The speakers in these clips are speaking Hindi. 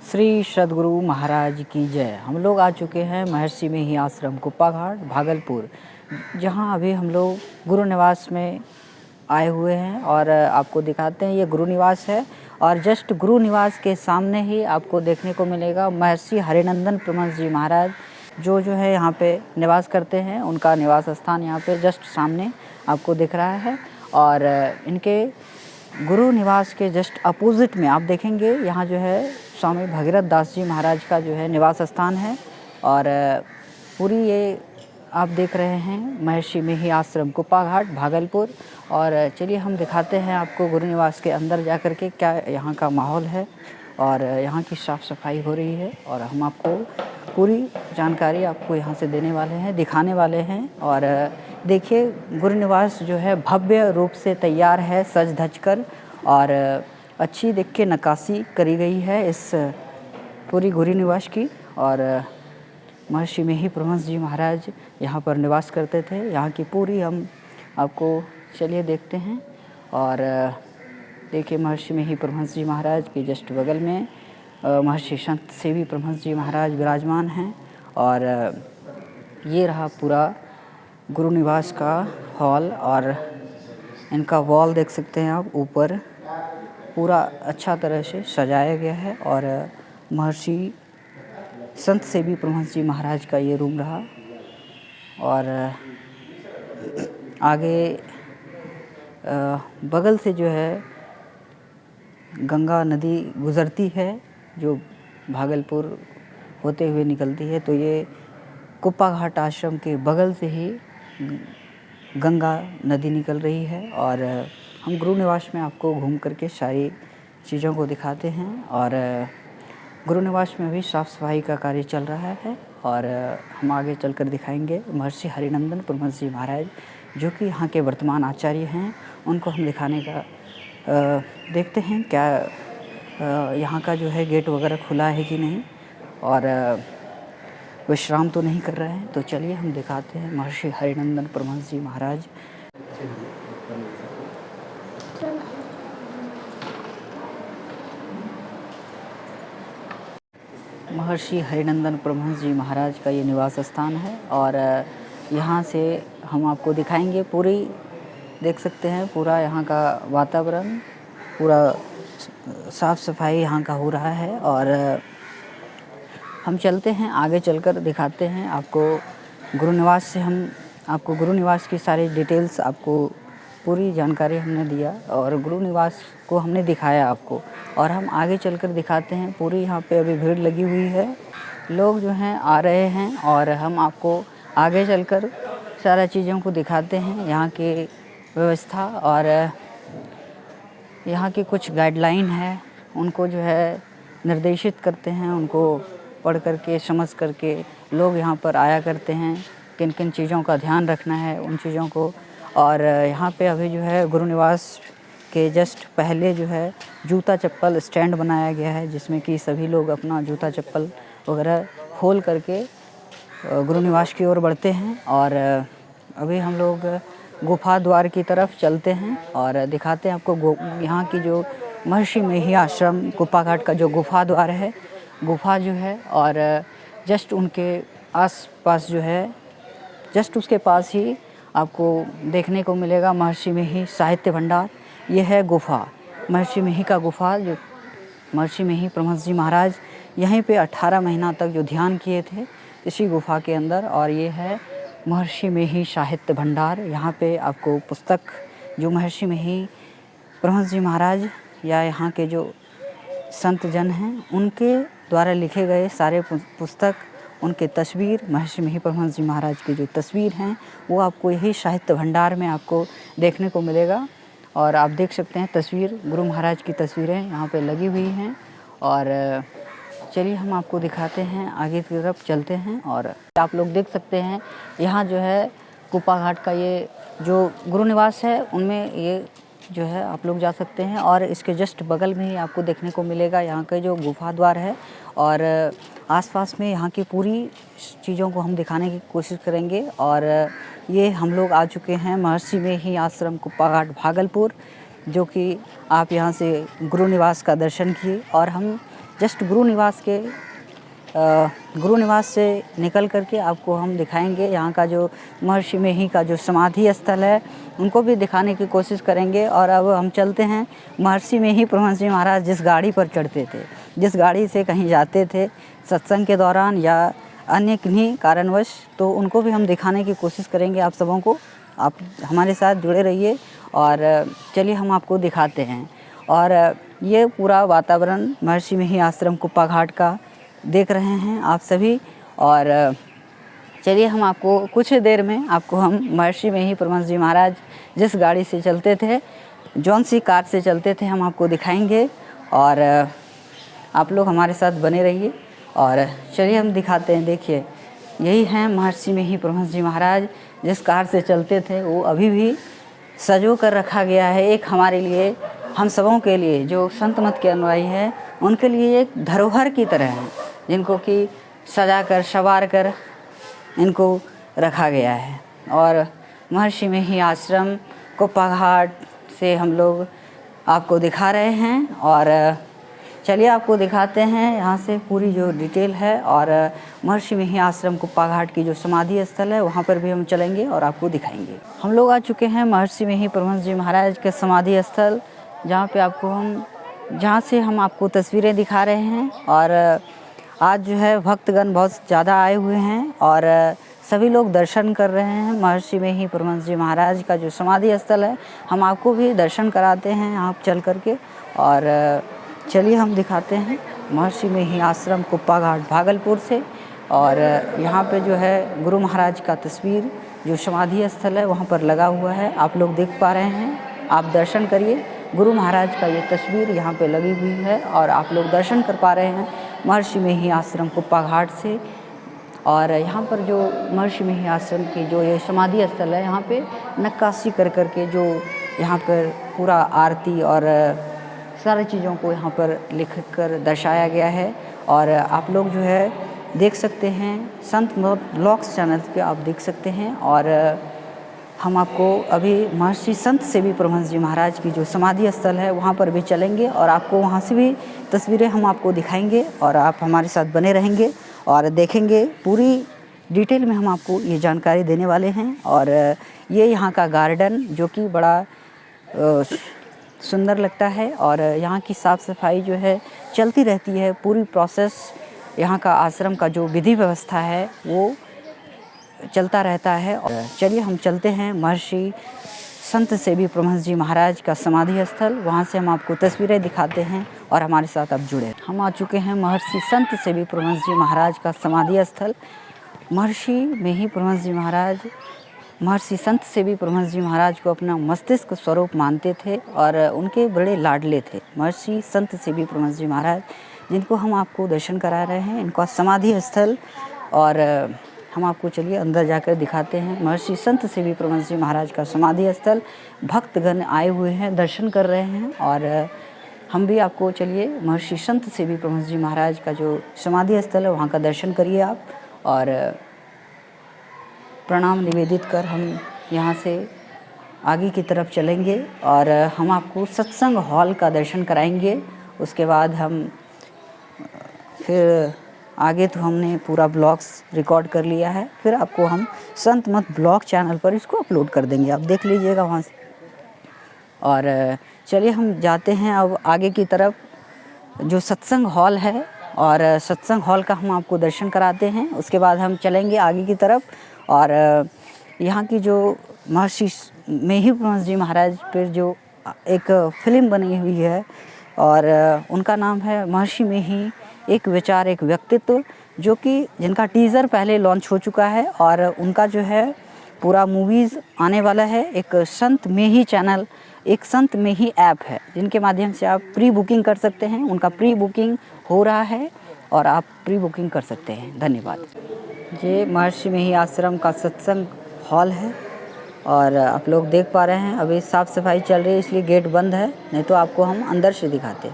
श्री सद्गुरु महाराज की जय। हम लोग आ चुके हैं महर्षि में ही आश्रम कुप्पा घाट भागलपुर, जहां अभी हम लोग गुरु निवास में आए हुए हैं और आपको दिखाते हैं। ये गुरु निवास है और जस्ट गुरु निवास के सामने ही आपको देखने को मिलेगा महर्षि हरिनंदन परमहंस जी महाराज जो है यहाँ पे निवास करते हैं। उनका निवास स्थान यहाँ पे जस्ट सामने आपको दिख रहा है और इनके गुरु निवास के जस्ट अपोजिट में आप देखेंगे यहाँ जो है स्वामी भगीरथ दास जी महाराज का जो है निवास स्थान है। और पूरी ये आप देख रहे हैं महर्षि में ही आश्रम कुप्पा घाट भागलपुर। और चलिए हम दिखाते हैं आपको गुरु निवास के अंदर जा कर के क्या यहाँ का माहौल है और यहाँ की साफ़ सफाई हो रही है। और हम आपको पूरी जानकारी आपको यहाँ से देने वाले हैं, दिखाने वाले हैं। और देखिए गुरु निवास जो है भव्य रूप से तैयार है, सज धज कर, और अच्छी देख के नक्काशी करी गई है इस पूरी गुरु निवास की। और महर्षि में ही परमहंस जी महाराज यहाँ पर निवास करते थे। यहाँ की पूरी हम आपको चलिए देखते हैं। और देखिए महर्षि में ही परमहंस जी महाराज के जस्ट बगल में महर्षि संत सेवी परमहंस जी महाराज विराजमान हैं। और ये रहा पूरा गुरु निवास का हॉल और इनका वॉल देख सकते हैं आप, ऊपर पूरा अच्छा तरह से सजाया गया है। और महर्षि संत सेवी परमहंस जी महाराज का ये रूम रहा। और आगे बगल से जो है गंगा नदी गुज़रती है जो भागलपुर होते हुए निकलती है। तो ये कुप्पा घाट आश्रम के बगल से ही गंगा नदी निकल रही है। और हम गुरु निवास में आपको घूम करके सारी चीज़ों को दिखाते हैं। और गुरु निवास में अभी साफ़ सफाई का कार्य चल रहा है और हम आगे चलकर दिखाएंगे महर्षि हरिनंदन परमहंस जी महाराज जो कि यहाँ के वर्तमान आचार्य हैं। उनको हम दिखाने का देखते हैं क्या यहाँ का जो है गेट वगैरह खुला है कि नहीं और विश्राम तो नहीं कर रहे हैं। तो चलिए हम दिखाते हैं महर्षि हरिनंदन परमहंस जी महाराज। महर्षि हरिनंदन परमहंस जी महाराज का ये निवास स्थान है और यहाँ से हम आपको दिखाएंगे। पूरी देख सकते हैं पूरा यहाँ का वातावरण, पूरा साफ़ सफाई यहाँ का हो रहा है। और हम चलते हैं आगे, चलकर दिखाते हैं आपको गुरु निवास से। हम आपको गुरु निवास की सारी डिटेल्स, आपको पूरी जानकारी हमने दिया और गुरु निवास को हमने दिखाया आपको। और हम आगे चलकर दिखाते हैं। पूरी यहाँ पे अभी भीड़ लगी हुई है, लोग जो हैं आ रहे हैं और हम आपको आगे चलकर सारा चीज़ों को दिखाते हैं। यहाँ की व्यवस्था और यहाँ की कुछ गाइडलाइन है, उनको जो है निर्देशित करते हैं। उनको पढ़ करके समझ करके लोग यहाँ पर आया करते हैं, किन किन चीज़ों का ध्यान रखना है उन चीज़ों को। और यहाँ पे अभी जो है गुरु निवास के जस्ट पहले जो है जूता चप्पल स्टैंड बनाया गया है, जिसमें कि सभी लोग अपना जूता चप्पल वगैरह खोल करके गुरु निवास की ओर बढ़ते हैं। और अभी हम लोग गुफा द्वार की तरफ चलते हैं और दिखाते हैं आपको यहाँ की जो महर्षि में ही आश्रम कुप्पा घाट का जो गुफा द्वार है, गुफा जो है। और जस्ट उनके आसपास जो है जस्ट उसके पास ही आपको देखने को मिलेगा महर्षि में ही साहित्य भंडार। ये है गुफा, महर्षि में ही का गुफा, जो महर्षि में ही परमहंस जी महाराज यहीं पे 18 महीना तक जो ध्यान किए थे इसी गुफा के अंदर। और ये है महर्षि में ही साहित्य भंडार। यहाँ पे आपको पुस्तक जो महर्षि में ही परमहंस जी महाराज या यहाँ के जो संत जन हैं उनके द्वारा लिखे गए सारे पुस्तक, उनके तस्वीर, महर्षि में ही परमहंस जी महाराज की जो तस्वीर हैं वो आपको यही साहित्य भंडार में आपको देखने को मिलेगा। और आप देख सकते हैं तस्वीर, गुरु महाराज की तस्वीरें यहाँ पे लगी हुई हैं। और चलिए हम आपको दिखाते हैं, आगे की तरफ चलते हैं। और आप लोग देख सकते हैं यहाँ जो है कुप्पा घाट का ये जो गुरु निवास है उनमें ये जो है आप लोग जा सकते हैं। और इसके जस्ट बगल में ही आपको देखने को मिलेगा यहाँ का जो गुफा द्वार है। और आसपास में यहाँ की पूरी चीज़ों को हम दिखाने की कोशिश करेंगे। और ये हम लोग आ चुके हैं महर्षि में ही आश्रम कुप्पा घाट भागलपुर, जो कि आप यहाँ से गुरु निवास का दर्शन किए। और हम जस्ट गुरु निवास से निकल करके आपको हम दिखाएंगे यहाँ का जो महर्षि मेही का जो समाधि स्थल है, उनको भी दिखाने की कोशिश करेंगे। और अब हम चलते हैं महर्षि मेही परमहंस जी महाराज जिस गाड़ी पर चढ़ते थे, जिस गाड़ी से कहीं जाते थे सत्संग के दौरान या अन्य किन्हीं कारणवश, तो उनको भी हम दिखाने की कोशिश करेंगे आप सबों को। आप हमारे साथ जुड़े रहिए और चलिए हम आपको दिखाते हैं। और ये पूरा वातावरण महर्षि मेही आश्रम कुप्पा घाट का देख रहे हैं आप सभी। और चलिए हम आपको कुछ देर में आपको हम महर्षि मेही परमहंस जी महाराज जिस गाड़ी से चलते थे, जौन सी कार से चलते थे, हम आपको दिखाएंगे। और आप लोग हमारे साथ बने रहिए और चलिए हम दिखाते हैं। देखिए यही हैं महर्षि मेही परमहंस जी महाराज जिस कार से चलते थे, वो अभी भी सजो कर रखा गया है। एक हमारे लिए, हम सबों के लिए जो संत मत के अनुयायी हैं उनके लिए एक धरोहर की तरह है, जिनको कि सजा कर संवार कर इनको रखा गया है। और महर्षि मेही आश्रम कुप्पा घाट से हम लोग आपको दिखा रहे हैं। और चलिए आपको दिखाते हैं यहाँ से पूरी जो डिटेल है। और महर्षि मेही आश्रम कुप्पा घाट की जो समाधि स्थल है वहाँ पर भी हम चलेंगे और आपको दिखाएंगे। हम लोग आ चुके हैं महर्षि मेही परमहंस जी महाराज के समाधि स्थल, जहाँ से हम आपको तस्वीरें दिखा रहे हैं। और आज जो है भक्तगण बहुत ज़्यादा आए हुए हैं और सभी लोग दर्शन कर रहे हैं महर्षि मेही परमहंस जी महाराज का जो समाधि स्थल है। हम आपको भी दर्शन कराते हैं आप चल करके। और चलिए हम दिखाते हैं महर्षि मेही आश्रम कुप्पा घाट भागलपुर से। और यहाँ पे जो है गुरु महाराज का तस्वीर जो समाधि स्थल है वहाँ पर लगा हुआ है, आप लोग देख पा रहे हैं। आप दर्शन करिए, गुरु महाराज का ये तस्वीर यहाँ पे लगी हुई है और आप लोग दर्शन कर पा रहे हैं महर्षि मेही आश्रम कुप्पा घाट से। और यहाँ पर जो महर्षि मेही आश्रम की जो ये समाधि स्थल है, यहाँ पे नक्काशी कर के जो यहाँ पर पूरा आरती और सारी चीज़ों को यहाँ पर लिख कर दर्शाया गया है। और आप लोग जो है देख सकते हैं, संत ब्लॉग्स चैनल पे आप देख सकते हैं। और हम आपको अभी महर्षि संत सेवी परमहंस जी महाराज की जो समाधि स्थल है वहाँ पर भी चलेंगे और आपको वहाँ से भी तस्वीरें हम आपको दिखाएंगे। और आप हमारे साथ बने रहेंगे और देखेंगे, पूरी डिटेल में हम आपको ये जानकारी देने वाले हैं। और ये यहाँ का गार्डन जो कि बड़ा सुंदर लगता है और यहाँ की साफ़ सफाई जो है चलती रहती है, पूरी प्रोसेस यहाँ का आश्रम का जो विधि व्यवस्था है वो चलता रहता है। और चलिए हम चलते हैं महर्षि संत सेवी परमहंस जी महाराज का समाधि स्थल, वहाँ से हम आपको तस्वीरें दिखाते हैं और हमारे साथ आप जुड़े। हम आ चुके हैं महर्षि संत सेवी परमहंस जी महाराज का समाधि स्थल। महर्षि मेही परमहंस जी महाराज महर्षि संत सेवी परमहंस जी महाराज को अपना मस्तिष्क स्वरूप मानते थे और उनके बड़े लाडले थे महर्षि संत सेवी परमहंस जी महाराज, जिनको हम आपको दर्शन करा रहे हैं, इनका समाधि स्थल। और हम आपको चलिए अंदर जाकर दिखाते हैं महर्षि संत सेवी परमहंस जी महाराज का समाधि स्थल। भक्तगण आए हुए हैं, दर्शन कर रहे हैं और हम भी आपको चलिए महर्षि संत सेवी परमहंस जी महाराज का जो समाधि स्थल है वहाँ का दर्शन करिए आप। और प्रणाम निवेदित कर हम यहाँ से आगे की तरफ चलेंगे और हम आपको सत्संग हॉल का दर्शन कराएंगे। उसके बाद हम फिर आगे तो हमने पूरा ब्लॉग्स रिकॉर्ड कर लिया है, फिर आपको हम संत मत ब्लॉग चैनल पर इसको अपलोड कर देंगे, आप देख लीजिएगा वहाँ से। और चलिए हम जाते हैं अब आगे की तरफ, जो सत्संग हॉल है, और सत्संग हॉल का हम आपको दर्शन कराते हैं। उसके बाद हम चलेंगे आगे की तरफ और यहाँ की जो महर्षि मेही परमहंस जी महाराज पर जो एक फिल्म बनी हुई है और उनका नाम है महर्षि मेही एक विचार एक व्यक्तित्व, जो कि जिनका टीज़र पहले लॉन्च हो चुका है और उनका जो है पूरा मूवीज़ आने वाला है। एक संत मेही चैनल, एक संत मेही ऐप है जिनके माध्यम से आप प्री बुकिंग कर सकते हैं। उनका प्री बुकिंग हो रहा है और आप प्री बुकिंग कर सकते हैं। धन्यवाद। ये महर्षि मेही आश्रम का सत्संग हॉल है और आप लोग देख पा रहे हैं अभी साफ़ सफाई चल रही है, इसलिए गेट बंद है, नहीं तो आपको हम अंदर से दिखाते।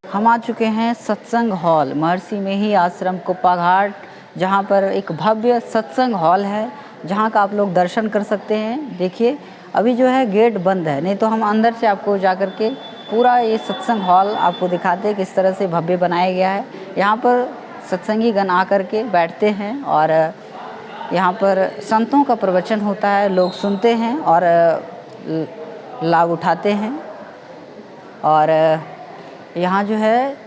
हम आ चुके हैं सत्संग हॉल महर्षि मेही आश्रम कुप्पा घाट, जहाँ पर एक भव्य सत्संग हॉल है जहाँ का आप लोग दर्शन कर सकते हैं। देखिए अभी जो है गेट बंद है, नहीं तो हम अंदर से आपको जा कर के पूरा ये सत्संग हॉल आपको दिखाते हैं किस तरह से भव्य बनाया गया है। यहाँ पर सत्संगी गण आकर के बैठते हैं और यहाँ पर संतों का प्रवचन होता है, लोग सुनते हैं और लाभ उठाते हैं। और यहाँ जो है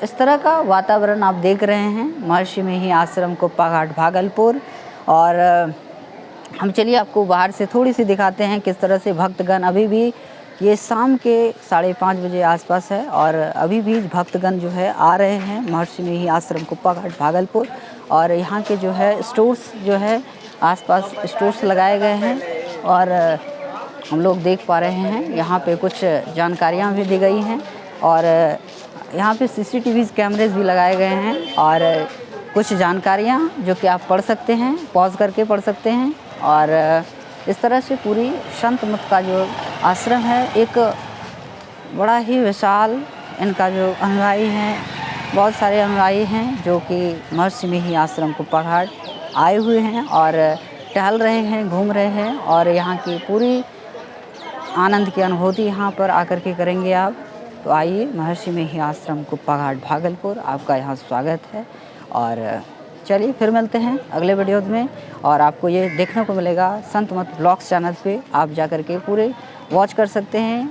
इस तरह का वातावरण आप देख रहे हैं महर्षि मेही आश्रम कुप्पा घाट भागलपुर। और हम चलिए आपको बाहर से थोड़ी सी दिखाते हैं किस तरह से भक्तगण अभी भी, ये शाम के 5:30 बजे आसपास है और अभी भी भक्तगण जो है आ रहे हैं महर्षि मेही आश्रम कुप्पा घाट भागलपुर। और यहाँ के जो है स्टोर्स जो है आसपास स्टोर्स लगाए गए हैं और हम लोग देख पा रहे हैं यहाँ पे कुछ जानकारियाँ भी दी गई हैं और यहाँ पे CCTV कैमरेज भी लगाए गए हैं और कुछ जानकारियाँ जो कि आप पढ़ सकते हैं, पॉज करके पढ़ सकते हैं। और इस तरह से पूरी संत मत का जो आश्रम है एक बड़ा ही विशाल, इनका जो अनुयायी हैं, बहुत सारे अनुयायी हैं जो कि महर्षि मेही आश्रम कुप्पा घाट आए हुए हैं और टहल रहे हैं, घूम रहे हैं और यहाँ की पूरी आनंद की अनुभूति यहाँ पर आकर के करेंगे आप। तो आइए, महर्षि मेही आश्रम कुप्पा घाट भागलपुर, आपका यहाँ स्वागत है। और चलिए फिर मिलते हैं अगले वीडियो में और आपको ये देखने को मिलेगा संत मत ब्लॉग्स चैनल पे, आप जा कर के पूरे वॉच कर सकते हैं।